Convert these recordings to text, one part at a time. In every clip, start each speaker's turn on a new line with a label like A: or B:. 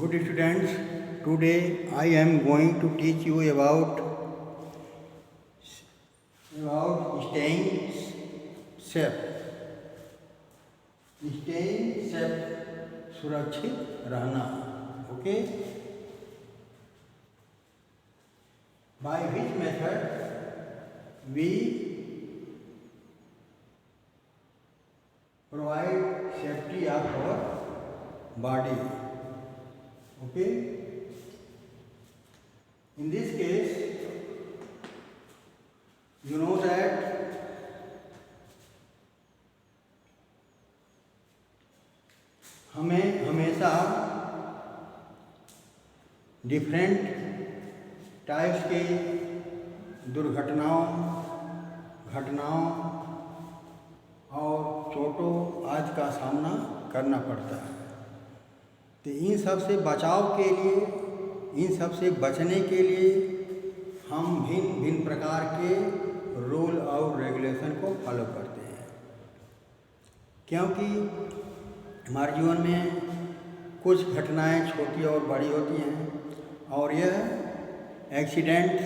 A: Good students, today I am going to teach you about staying safe. Staying safe, सुरक्षित रहना. Okay? By which method we provide safety of our body. Okay? In this case, you know that हमें हमेशा different types के दुर्घटनाओं, घटनाओं और चोटों आदि का सामना करना पड़ता है. तो इन सब से बचाव के लिए, इन सब से बचने के लिए हम भिन्न भिन्न प्रकार के रूल और रेगुलेशन को फॉलो करते हैं. क्योंकि हमारे जीवन में कुछ घटनाएं छोटी और बड़ी होती हैं और यह एक्सीडेंट,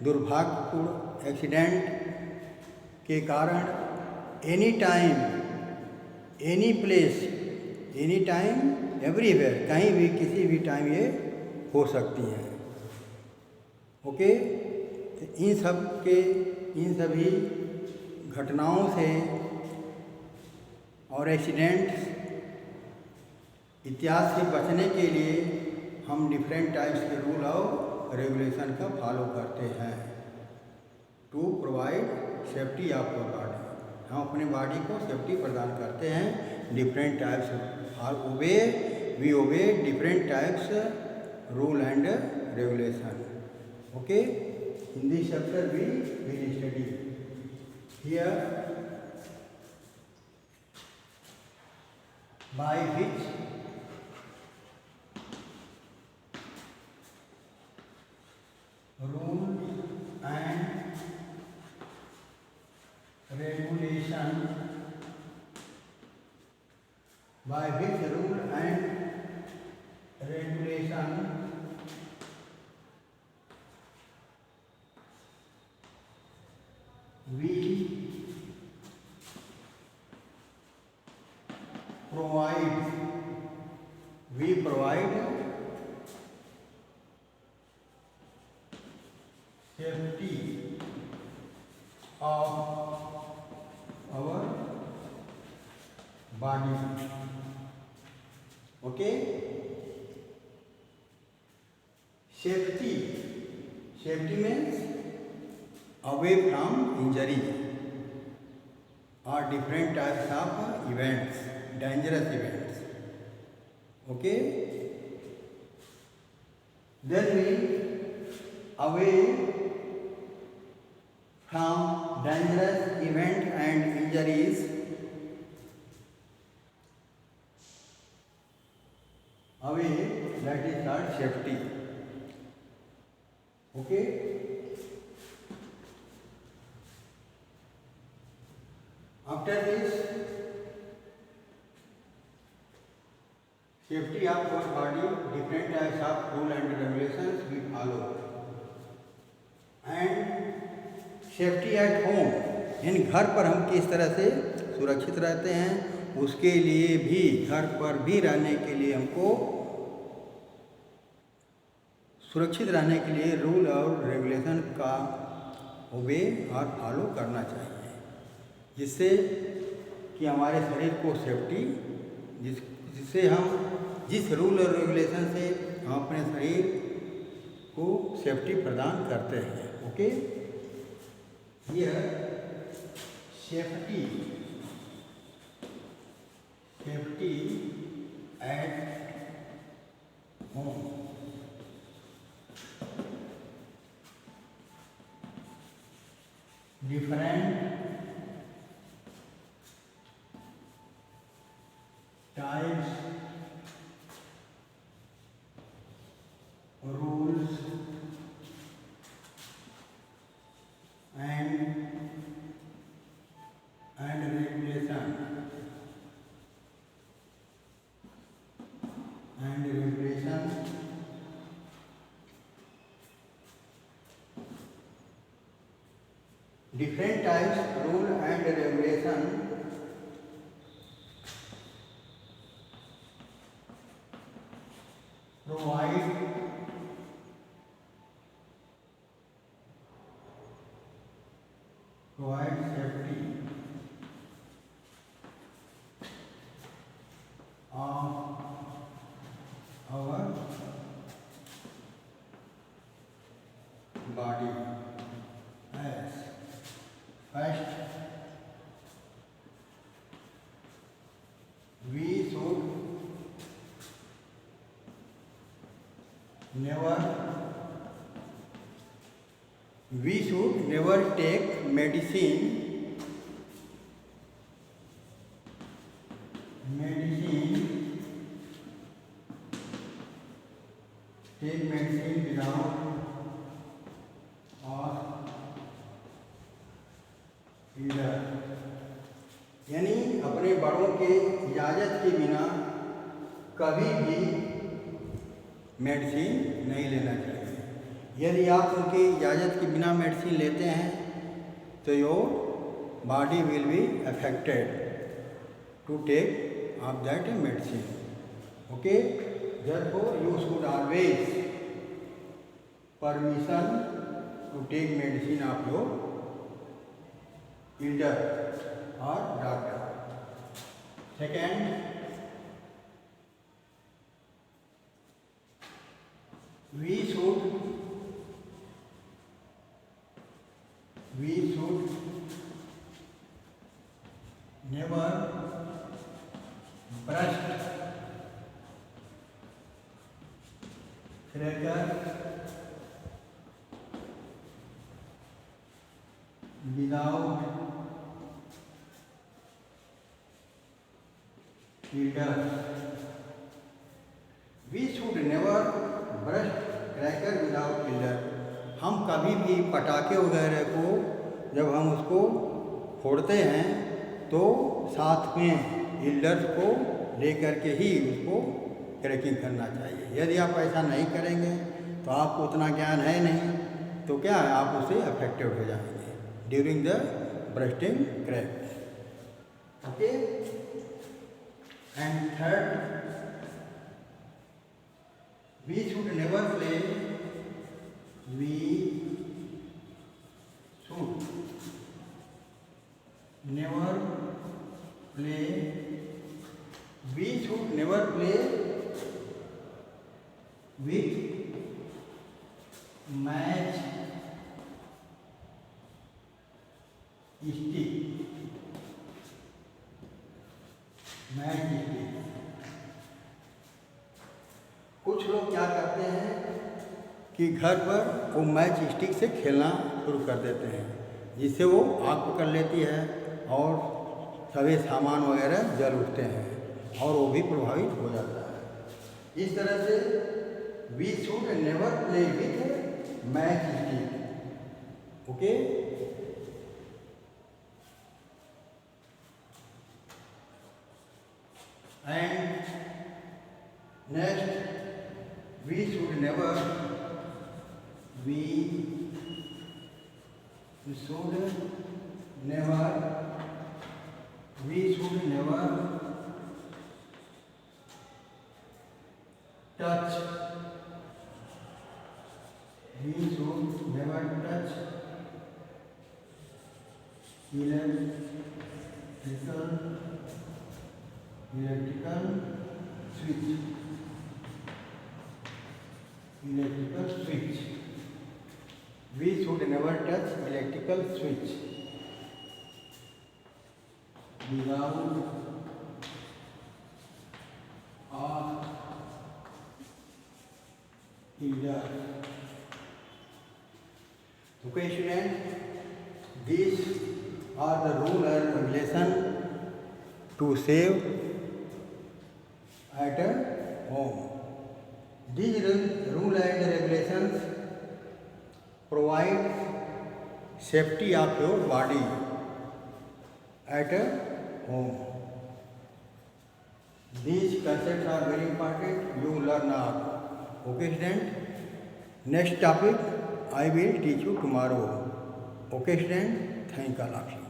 A: दुर्भाग्यपूर्ण एक्सीडेंट के कारण any time, any place, any time, everywhere, कहीं भी किसी भी टाइम ये हो सकती हैं. ओके? तो इन सभी घटनाओं से और एक्सीडेंट इत्यादि से बचने के लिए हम डिफरेंट टाइप्स के रूल और रेगुलेशन का फॉलो करते हैं to provide safety of our body. हम अपने बॉडी को सेफ्टी प्रदान करते हैं डिफरेंट टाइप्स और we obey different types rule and regulation. Okay? In this chapter we will study here by which rules and regulation, by which rule and regulation we provide safety of our body. Okay? Safety means away from injury or different types of events, dangerous events. Okay? Then we away from dangerous events and injuries, away, that is called safety. Okay? After this, safety of our body, different types of rule and regulations we follow. And safety at home, यानी घर पर हम किस तरह से सुरक्षित रहते हैं, उसके लिए भी, घर पर भी रहने के लिए हमको सुरक्षित रहने के लिए रूल और रेगुलेशन का ओबे और फॉलो करना चाहिए, जिससे कि हमारे शरीर को सेफ्टी, जिससे हम जिस रूल और रेगुलेशन से हम अपने शरीर को सेफ्टी प्रदान करते हैं. ओके? यह safety at home. Different types, rules and regulation different types rule and regulation provide safety of our body. As first, we should never take medicine without or either, यानी अपने बड़ों के इजाज़त के बिना कभी भी मेडिसिन नहीं लेना चाहिए। यदि आप उनकी इजाज़त के बिना मेडिसिन लेते हैं तो your body will be affected to take of that medicine. Okay, therefore you should always permission to take medicine of your elder or doctor. Second, we should never brush cracker without filter. We should never brush cracker without filter. हम कभी भी पटाखे वगैरह को जब हम उसको फोड़ते हैं तो साथ में इल्डर्स को लेकर के ही उसको क्रैकिंग करना चाहिए। यदि आप ऐसा नहीं करेंगे तो आपको उतना ज्ञान है नहीं, तो क्या है, आप उससे अफेक्टेड हो जाएंगे during the bursting crack. Okay, and third, we should never play with match stick. कुछ लोग क्या करते हैं कि घर पर वो मैच स्टिक से खेलना शुरू कर देते हैं, जिससे वो आग पकड़ लेती है और सभी सामान वगैरह जल उठते हैं और वो भी प्रभावित हो जाता है। इस तरह से we should never play with match stick. Okay? And next, we should never touch electrical switch. We should never touch electrical switch without or either. Okay, student, these are the rule and regulation to save at home. These rule and regulations provide safety of your body at home. These concepts are very important. You learn now. Okay, student. Next topic I will teach you tomorrow. Okay, student. Thank all of you.